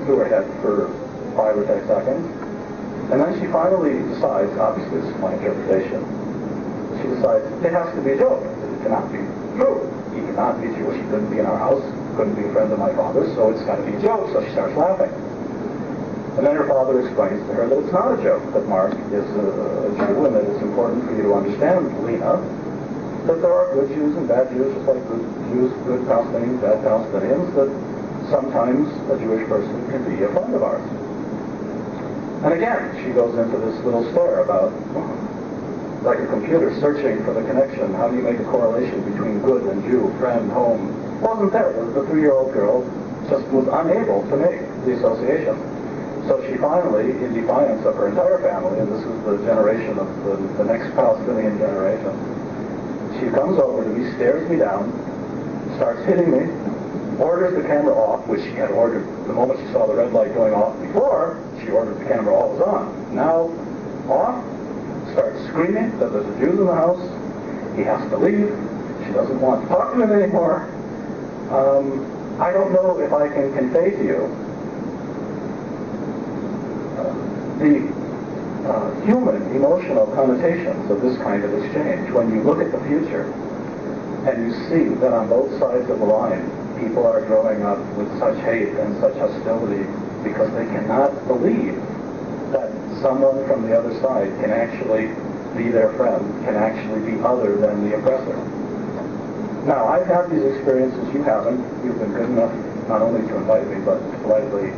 through her head for 5 or 10 seconds. And then she finally decides, obviously this is my interpretation, she decides it has to be a joke. It cannot be true. He cannot be Jewish. He couldn't be in our house. Couldn't be a friend of my father's, so it's got to be a joke. So she starts laughing. And then her father explains to her that it's not a joke, that Mark is a Jew, and that it's important for you to understand, Lena, that there are good Jews and bad Jews, just like good Jews, good Palestinians, bad Palestinians, that sometimes a Jewish person can be a friend of ours. And again, she goes into this little stare about, like a computer searching for the connection. How do you make a correlation between good and Jew, friend, home? Wasn't there. The 3-year-old girl just was unable to make the association. So she finally, in defiance of her entire family, and this is the generation of the next Palestinian generation, she comes over to me, stares me down, starts hitting me, orders the camera off, which she had ordered the moment she saw the red light going off before. She ordered the camera always on. Now, off, starts screaming that there's a Jew in the house. He has to leave. She doesn't want to talk to him anymore. I don't know if I can convey to you the human, emotional connotations of this kind of exchange. When you look at the future and you see that on both sides of the line, people are growing up with such hate and such hostility because they cannot believe that someone from the other side can actually be their friend, can actually be other than the oppressor. Now, I've had these experiences, you haven't. You've been good enough not only to invite me, but to politely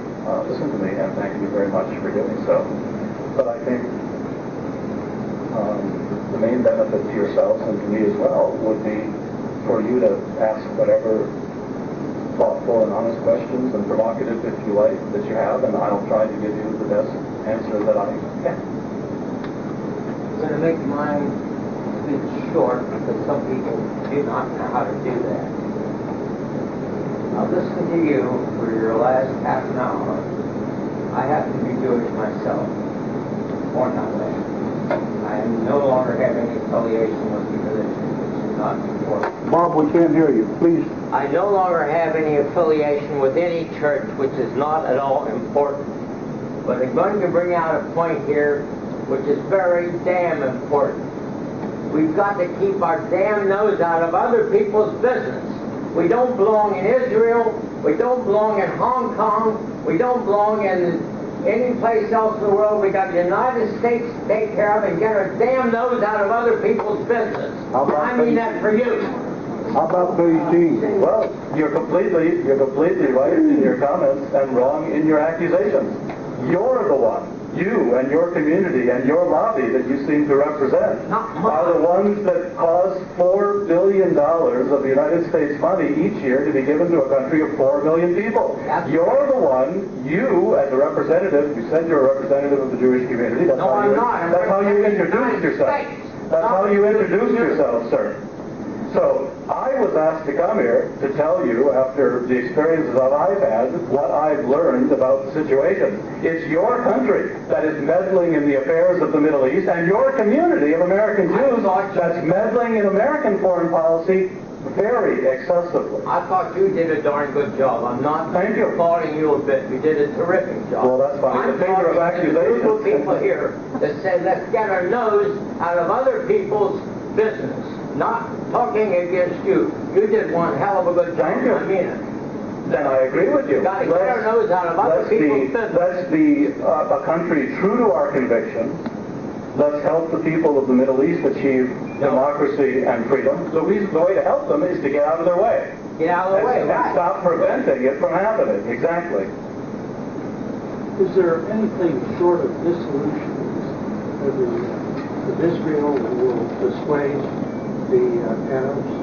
listen to me, and thank you very much for doing so. But I think the main benefit to yourselves and to me as well would be for you to ask whatever thoughtful and honest questions, and provocative if you like, that you have, and I'll try to give you the best answer that I can. I'm going to make mine a bit short because some people do not know how to do that. I'll listen to you for your last half an hour. I happen to be Jewish myself, born that way. I no longer have any affiliation with the religion, which is not important. Bob, we can't hear you. Please. I no longer have any affiliation with any church, which is not at all important. But I'm going to bring out a point here which is very damn important. We've got to keep our damn nose out of other people's business. We don't belong in Israel. We don't belong in Hong Kong. We don't belong in any place else in the world. We got the United States to take care of and get our damn nose out of other people's business. I mean that for you. How about Beijing? Well, you're completely right in your comments and wrong in your accusations. You're the one, you and your community and your lobby that you seem to represent are the ones that cause $4 billion of the United States money each year to be given to a country of 4 million people. You're the one, you as a representative, you said you're a representative of the Jewish community. That's how you introduced yourself. That's how you introduced yourself, sir. So, I was asked to come here to tell you, after the experiences that I've had, what I've learned about the situation. It's your country that is meddling in the affairs of the Middle East, and your community of American Jews that's meddling in American foreign policy very excessively. I thought you did a darn good job. I'm not applauding you a bit. You did a terrific job. Well, that's fine. I'm talking to the group of people here that said, let's get our nose out of other people's business. Not talking against you. You did one hell of a good job. Thank you. I mean it. Then I agree with you. Got to get our nose out of other people's business. Let's be a country true to our convictions. Let's help the people of the Middle East achieve democracy and freedom. The way to help them is to get out of their way. Get out of the way, and right. Stop preventing it from happening. Exactly. Is there anything short of dissolution of Israel that will dissuade the Arabs?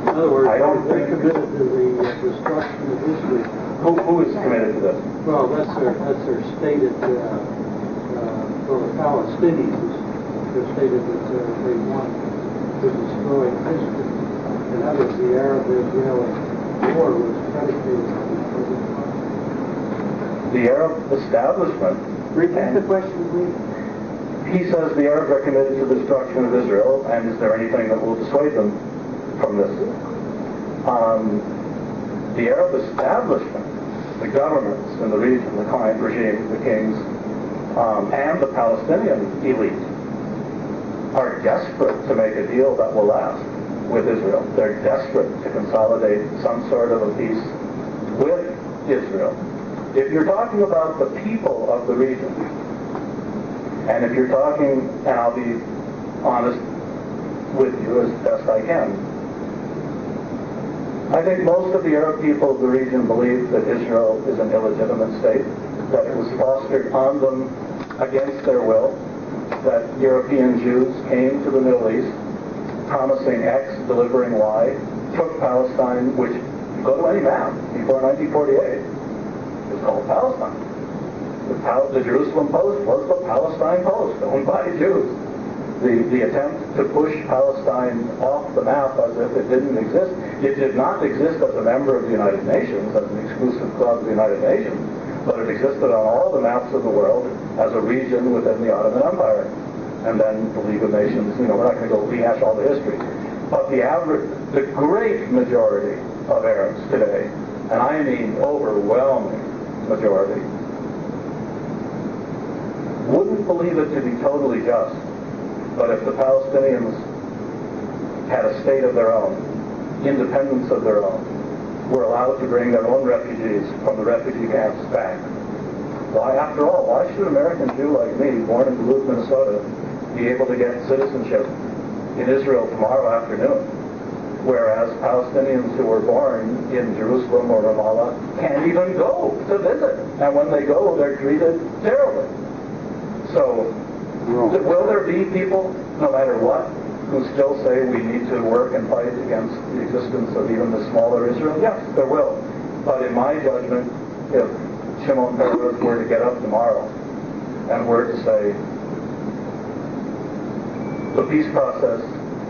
In other words, they're committed to the destruction of Israel. Who is committed to this? Well, that's their stated, for the Palestinians, they're stated that they want to destroy Israel. And that was the Arab-Israeli war was predicated on. The Arab establishment. Repeat the question, please. He says the Arabs are committed to the destruction of Israel, and is there anything that will dissuade them from this? The Arab establishment the governments in the region, the client regime, the kings, and the Palestinian elite are desperate to make a deal that will last with Israel. They're desperate to consolidate some sort of a peace with Israel. If you're talking about the people of the region, and if you're talking, and I'll be honest with you as best I can, I think most of the Arab people of the region believe that Israel is an illegitimate state, that it was fostered on them against their will, that European Jews came to the Middle East promising X, delivering Y, took Palestine, which, you go to any map, before 1948, was called Palestine. The Jerusalem Post was the Palestine Post, owned by Jews. The attempt to push Palestine off the map as if it didn't exist. It did not exist as a member of the United Nations, as an exclusive clause of the United Nations, but it existed on all the maps of the world as a region within the Ottoman Empire. And then the League of Nations, we're not going to go rehash all the history. But the great majority of Arabs today, and I mean overwhelming majority, wouldn't believe it to be totally just. But if the Palestinians had a state of their own, independence of their own, were allowed to bring their own refugees from the refugee camps back, why, after all, why should an American Jew like me, born in Duluth, Minnesota, be able to get citizenship in Israel tomorrow afternoon, whereas Palestinians who were born in Jerusalem or Ramallah can't even go to visit, and when they go, they're treated terribly. So, will there be people, no matter what, who still say we need to work and fight against the existence of even the smaller Israel? Yes, there will. But in my judgment, if Shimon Peres were to get up tomorrow and were to say, the peace process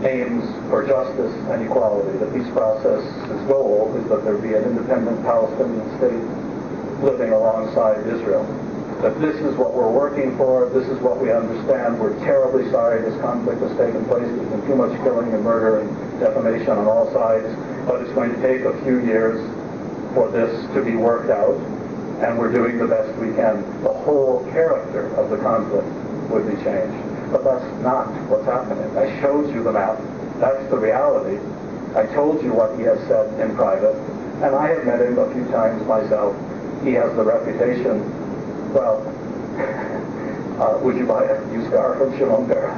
aims for justice and equality. The peace process's goal is that there be an independent Palestinian state living alongside Israel. That this is what we're working for, this is what we understand. We're terribly sorry this conflict has taken place. There's been too much killing and murder and defamation on all sides, but it's going to take a few years for this to be worked out, and we're doing the best we can. The whole character of the conflict would be changed. But that's not what's happening. I showed you the map. That's the reality. I told you what he has said in private, and I have met him a few times myself. He has the reputation, well, would you buy a used car from Shimon Peres?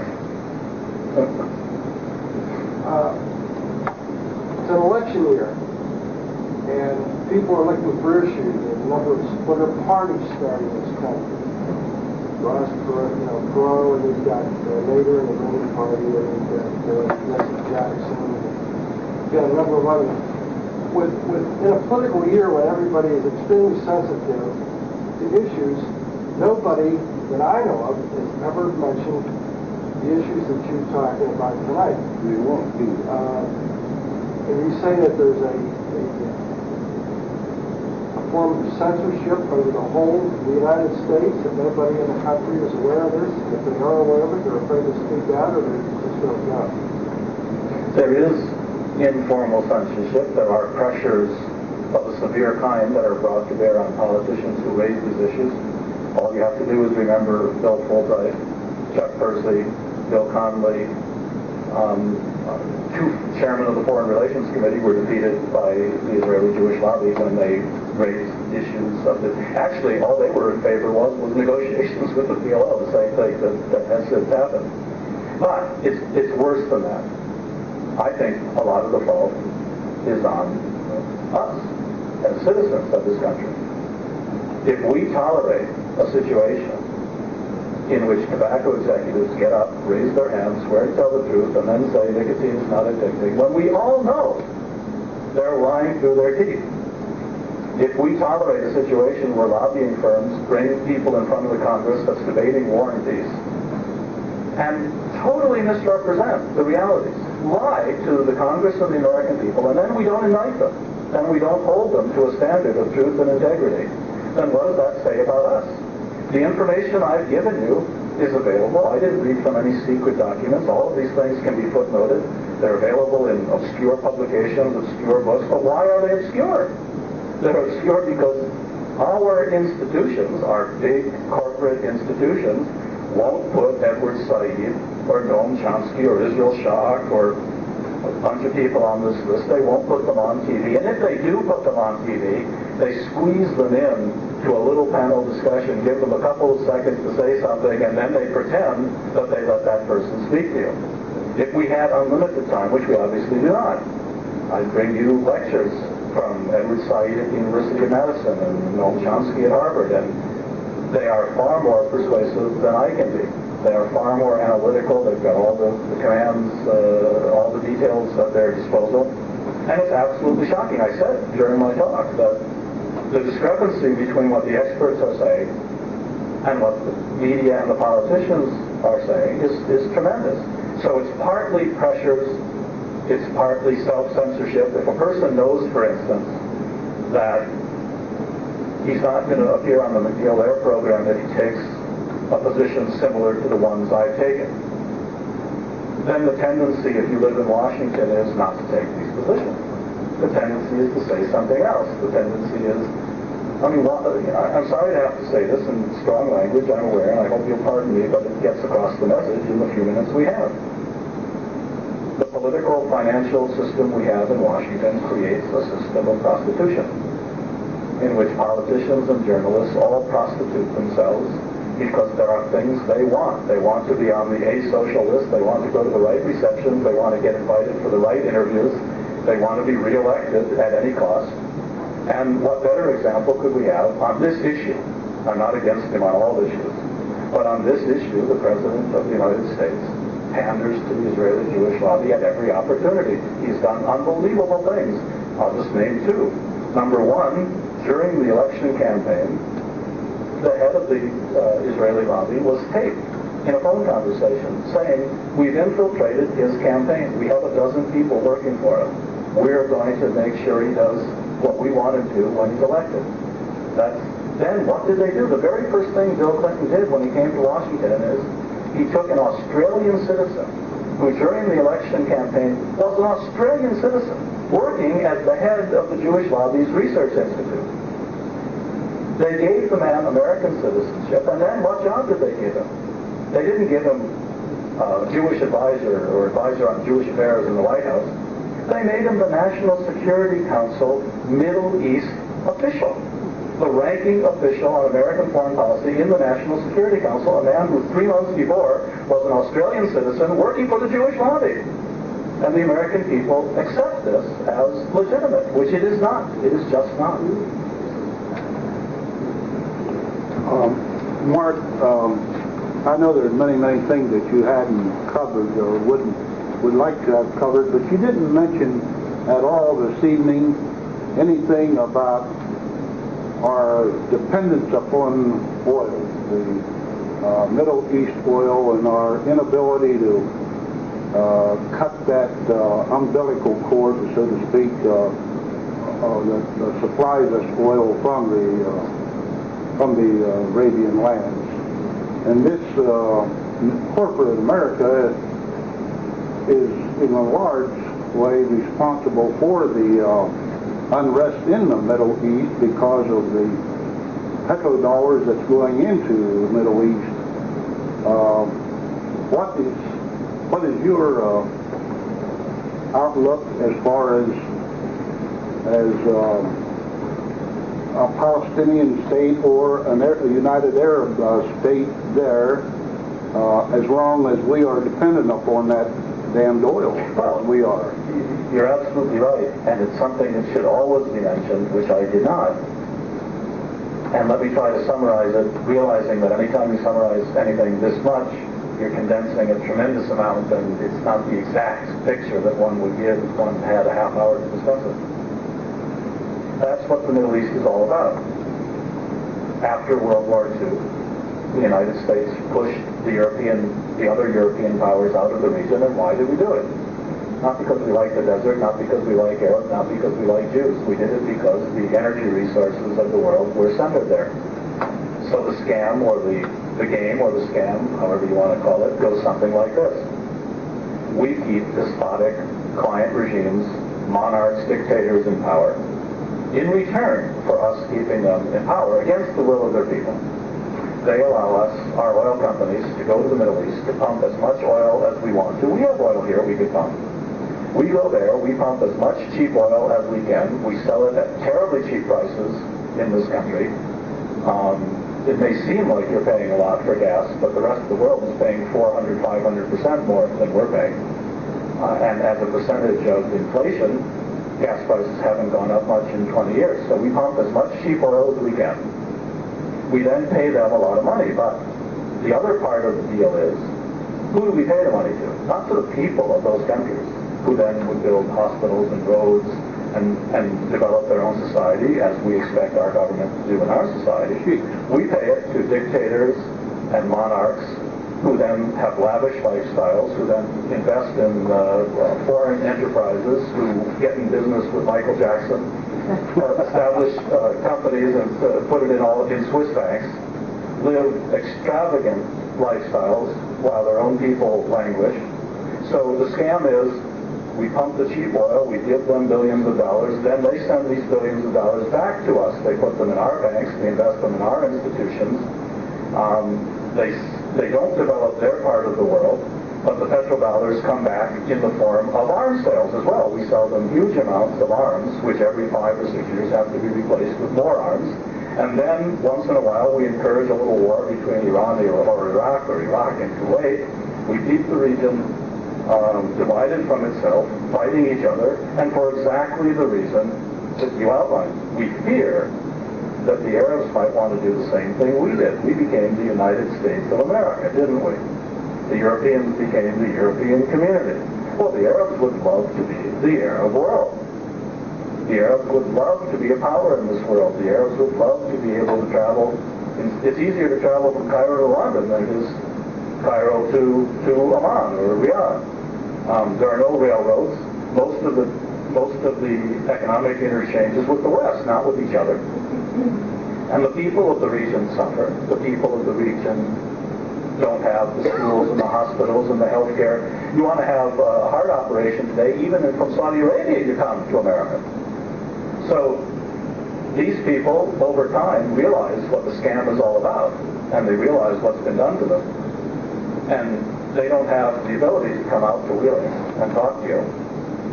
It's an election year, and people are looking for issues. There's a number of splinter parties starting in this country. Ross Perot, and you've got Nader and the Green Party, and you've got Jesse Jackson. You've got a number of others. In a political year when everybody is extremely sensitive to issues, nobody that I know of has ever mentioned the issues that you're talking about tonight. They won't be. And you say that there's a form of censorship under the whole of the United States, that nobody in the country is aware of this. If they are aware of it, they're afraid to speak out, or they just don't know. There is informal censorship. There are pressures of a severe kind that are brought to bear on politicians who raise these issues. All you have to do is remember Bill Fulbright, Chuck Percy, Bill Connolly. Two chairmen of the Foreign Relations Committee were defeated by the Israeli Jewish lobby when they raised issues of this. Actually, all they were in favor was negotiations with the PLO, the same thing that has since happened. But it's worse than that. I think a lot of the fault is on us as citizens of this country. If we tolerate a situation in which tobacco executives get up, raise their hands, swear to tell the truth, and then say nicotine is not addicting, when we all know they're lying through their teeth. If we tolerate a situation where lobbying firms bring people in front of the Congress that's debating war and peace and totally misrepresent the realities, lie to the Congress and the American people, and then we don't indict them, and we don't hold them to a standard of truth and integrity, then what does that say about us? The information I've given you is available. I didn't read from any secret documents. All of these things can be footnoted. They're available in obscure publications, obscure books. But why are they obscure? They're obscure because Our institutions, our big corporate institutions, won't put Edward Said or Noam Chomsky or Israel Shock or a bunch of people on this list. They won't put them on TV. And if they do put them on TV, they squeeze them in to a little panel discussion, give them a couple of seconds to say something, and then they pretend that they let that person speak to you. If we had unlimited time, which we obviously do not, I'd bring you lectures from Edward Said at the University of Madison and Noam Chomsky at Harvard, and they are far more persuasive than I can be. They are far more analytical. They've got all the commands, all the details at their disposal, and it's absolutely shocking. I said during my talk that the discrepancy between what the experts are saying and what the media and the politicians are saying is tremendous. So it's partly pressures. It's partly self-censorship. If a person knows, for instance, that he's not going to appear on the McNeil Air program if he takes a position similar to the ones I've taken, then the tendency, if you live in Washington, is not to take these positions. The tendency is to say something else. The tendency is, I'm sorry to have to say this in strong language, I'm aware, and I hope you'll pardon me, but it gets across the message in the few minutes we have. The political financial system we have in Washington creates a system of prostitution in which politicians and journalists all prostitute themselves because there are things they want. They want to be on the asocial list. They want to go to the right receptions. They want to get invited for the right interviews. They want to be reelected at any cost. And what better example could we have on this issue? I'm not against him on all issues, but on this issue, the President of the United States panders to the Israeli Jewish lobby at every opportunity. He's done unbelievable things. I'll just name two. Number one, during the election campaign, the head of the Israeli lobby was taped in a phone conversation saying, we've infiltrated his campaign. We have a dozen people working for him. We're going to make sure he does what we want him to when he's elected. Then what did they do? The very first thing Bill Clinton did when he came to Washington is he took an Australian citizen who during the election campaign was an Australian citizen working as the head of the Jewish Lobby's Research Institute. They gave the man American citizenship, and then what job did they give him? They didn't give him Jewish advisor or advisor on Jewish affairs in the White House. They made him the National Security Council Middle East official, the ranking official on American foreign policy in the National Security Council, a man who 3 months before was an Australian citizen working for the Jewish lobby. And the American people accept this as legitimate, which it is not. It is just not. Mark, I know there's many things that you hadn't covered or would like to have covered, but you didn't mention at all this evening anything about our dependence upon oil, the Middle East oil, and our inability to cut that umbilical cord, so to speak, that supplies us oil from the Arabian lands. And this corporate America is in a large way responsible for the unrest in the Middle East because of the petrodollars that's going into the Middle East. What is your outlook as far as a Palestinian state or a United Arab state there, as long as we are dependent upon that damned oil? Well, we are. You're absolutely right, and it's something that should always be mentioned, which I did not. And let me try to summarize it, realizing that anytime you summarize anything this much, you're condensing a tremendous amount, and it's not the exact picture that one would give if one had a half hour to discuss it. That's what the Middle East is all about. After World War II, the United States pushed the other European powers out of the region, and why did we do it? Not because we like the desert, not because we like Arabs, not because we like Jews. We did it because the energy resources of the world were centered there. So the scam, or the game, or the scam, however you want to call it, goes something like this. We keep despotic client regimes, monarchs, dictators in power. in return for us keeping them in power against the will of their people. They allow us, our oil companies, to go to the Middle East to pump as much oil as we want to. We have oil here we could pump. We go there, we pump as much cheap oil as we can. We sell it at terribly cheap prices in this country. It may seem like you're paying a lot for gas, but the rest of the world is paying 400, 500% more than we're paying. And as a percentage of inflation, gas prices haven't gone up much in 20 years. So we pump as much cheap oil as we can. We then pay them a lot of money, but the other part of the deal is, who do we pay the money to? Not to the people of those countries, who then would build hospitals and roads and develop their own society, as we expect our government to do in our society. We pay it to dictators and monarchs who then have lavish lifestyles, who then invest in foreign enterprises, who get in business with Michael Jackson, establish companies and put it in Swiss banks, live extravagant lifestyles while their own people languish. So the scam is, we pump the cheap oil, we give them billions of dollars, then they send these billions of dollars back to us. They put them in our banks, they invest them in our institutions. They don't develop their part of the world, but the petrodollars come back in the form of arms sales as well. We sell them huge amounts of arms, which every 5 or 6 years have to be replaced with more arms. And then, once in a while, we encourage a little war between Iran or Iraq and Kuwait. We keep the region divided from itself, fighting each other, and for exactly the reason that you outlined. We fear that the Arabs might want to do the same thing we did. We became the United States of America, didn't we? The Europeans became the European community. Well, the Arabs would love to be the Arab world. The Arabs would love to be a power in this world. The Arabs would love to be able to travel. It's easier to travel from Cairo to London than it is Cairo to Amman or Riyadh. There are no railroads. Most of the economic interchange is with the West, not with each other. And the people of the region suffer. The people of the region don't have the schools and the hospitals and the health care. You want to have a heart operation today, even from Saudi Arabia you come to America. So these people, over time, realize what the scam is all about, and they realize what's been done to them. And they don't have the ability to come out to Wheeling and talk to you.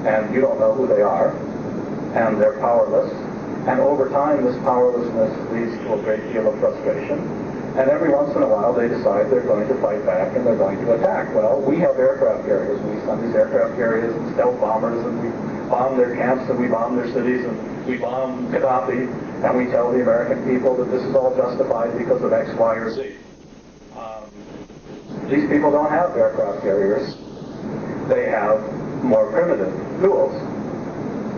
And you don't know who they are. And they're powerless. And over time, this powerlessness leads to a great deal of frustration. And every once in a while, they decide they're going to fight back and they're going to attack. Well, we have aircraft carriers. We send these aircraft carriers and stealth bombers, and we bomb their camps, and we bomb their cities, and we bomb Gaddafi, and we tell the American people that this is all justified because of X, Y, or Z. These people don't have aircraft carriers. They have more primitive tools.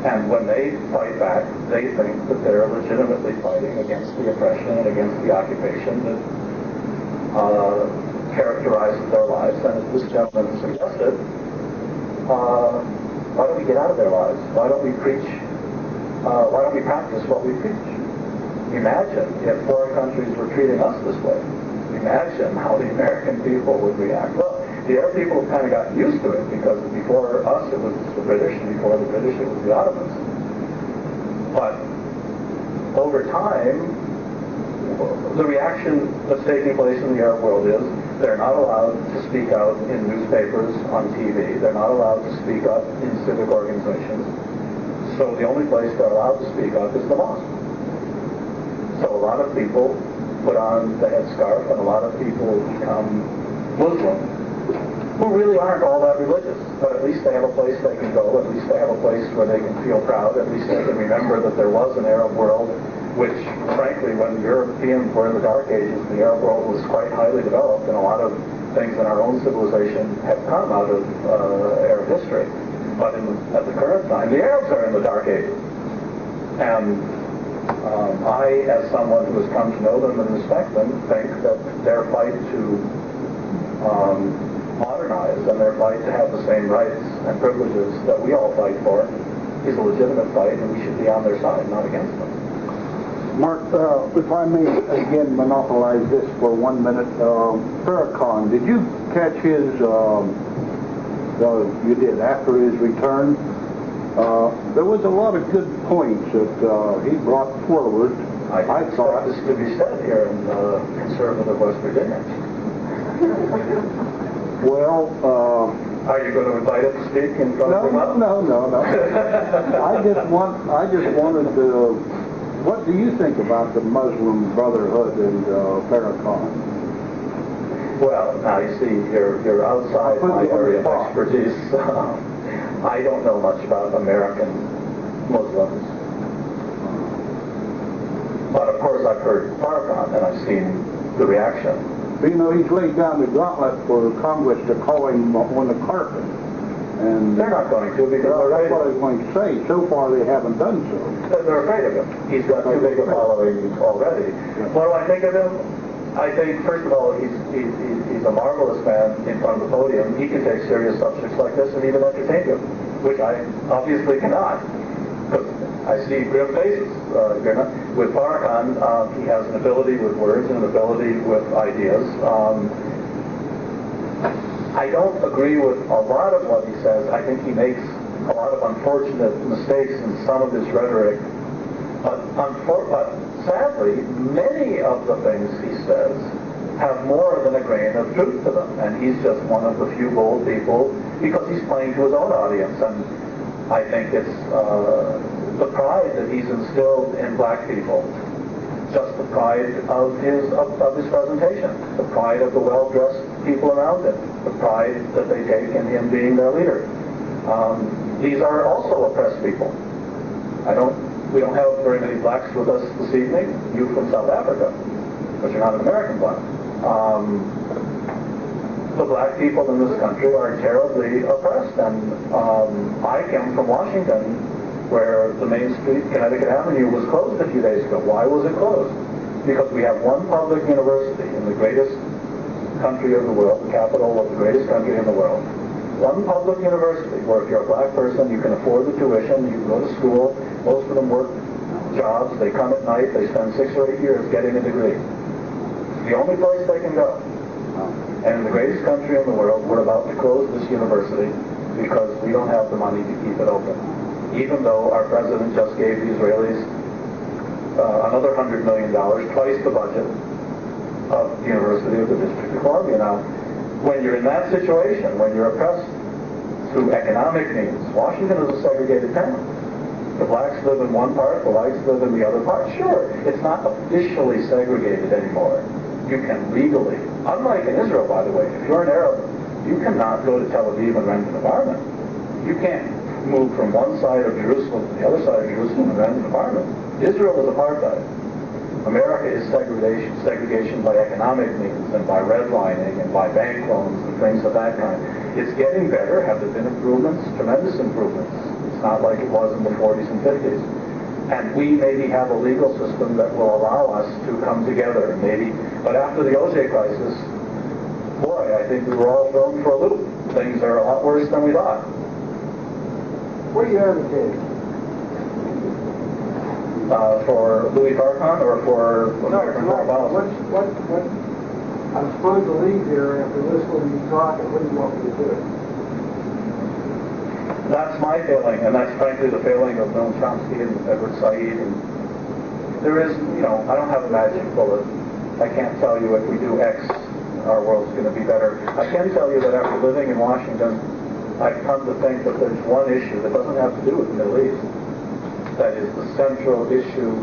And when they fight back, they think that they're legitimately fighting against the oppression and against the occupation that characterizes their lives. And as this gentleman suggested, why don't we get out of their lives? Why don't we preach? Why don't we practice what we preach? Imagine if foreign countries were treating us this way. Imagine how the American people would react. Well, the Arab people kind of got used to it, because before us it was the British, and before the British it was the Ottomans. But over time, the reaction that's taking place in the Arab world is they're not allowed to speak out in newspapers, on TV. They're not allowed to speak up in civic organizations. So the only place they're allowed to speak up is the mosque. So a lot of people put on the headscarf, and a lot of people become Muslim, who really aren't all that religious, but at least they have a place they can go, at least they have a place where they can feel proud, at least they can remember that there was an Arab world, which, frankly, when Europeans were in the Dark Ages, the Arab world was quite highly developed, and a lot of things in our own civilization have come out of Arab history. But at the current time, the Arabs are in the Dark Ages. And I, as someone who has come to know them and respect them, think that their fight to modernize and their fight to have the same rights and privileges that we all fight for is a legitimate fight, and we should be on their side, not against them. Mark, if I may again monopolize this for 1 minute, Farrakhan, did you catch his, you did, after his return, There was a lot of good points that he brought forward. I thought thought this to be said here in conservative West Virginia. Well, Are you going to invite him to speak in front of him? no. I just wanted to. What do you think about the Muslim Brotherhood and Farrakhan? Well, now you see, you're outside my area of expertise. I don't know much about American Muslims. But of course I've heard Farrakhan and I've seen the reaction. You know, he's laid down the gauntlet for Congress to call him on the carpet. And They're not going to because that's what I was going to say. So far they haven't done so. they're afraid of him. He's got too big a following already. What do I think of him? I think, first of all, he's a marvelous man in front of the podium. He can take serious subjects like this and even entertain you, which I obviously cannot. Because I see grim faces. With Farrakhan, he has an ability with words and an ability with ideas. I don't agree with a lot of what he says. I think he makes a lot of unfortunate mistakes in some of his rhetoric. But sadly, many of the things he says have more than a grain of truth to them. And he's just one of the few bold people because he's playing to his own audience. And I think it's the pride that he's instilled in black people, just the pride of his presentation, the pride of the well-dressed people around him, the pride that they take in him being their leader. These are also oppressed people. We don't have very many blacks with us this evening. You from South Africa, but you're not an American black. The black people in this country are terribly oppressed, and I came from Washington, where the main street, Connecticut Avenue, was closed a few days ago. Why was it closed? Because we have one public university in the greatest country of the world, the capital of the greatest country in the world. One public university where if you're a black person, you can afford the tuition, you can go to school. Most of them work jobs. They come at night. They spend 6 or 8 years getting a degree. It's the only place they can go. And in the greatest country in the world, we're about to close this university because we don't have the money to keep it open. Even though our president just gave the Israelis another $100 million, twice the budget of the University of the District of Columbia. Now, when you're in that situation, when you're oppressed through economic means, Washington is a segregated town. The blacks live in one part, the whites live in the other part. Sure, it's not officially segregated anymore. You can legally, unlike in Israel, by the way, if you're an Arab, you cannot go to Tel Aviv and rent an apartment. You can't move from one side of Jerusalem to the other side of Jerusalem and rent an apartment. Israel is apartheid. America is segregation by economic means and by redlining and by bank loans and things of that kind. It's getting better. Have there been improvements? Tremendous improvements. It's not like it was in the 40s and 50s. And we maybe have a legal system that will allow us to come together, maybe. But after the OJ crisis, boy, I think we were all thrown for a loop. Things are a lot worse than we thought. What are you advocating? For Louis Farrakhan or for American foreign policy? What, I'm supposed to leave here after listening to you talk, and what do you want me to do? That's my failing, and that's frankly the failing of Noam Chomsky and Edward Said. And there is, I don't have a magic bullet. I can't tell you if we do X, our world's going to be better. I can tell you that after living in Washington, I've come to think that there's one issue that doesn't have to do with the Middle East. That is the central issue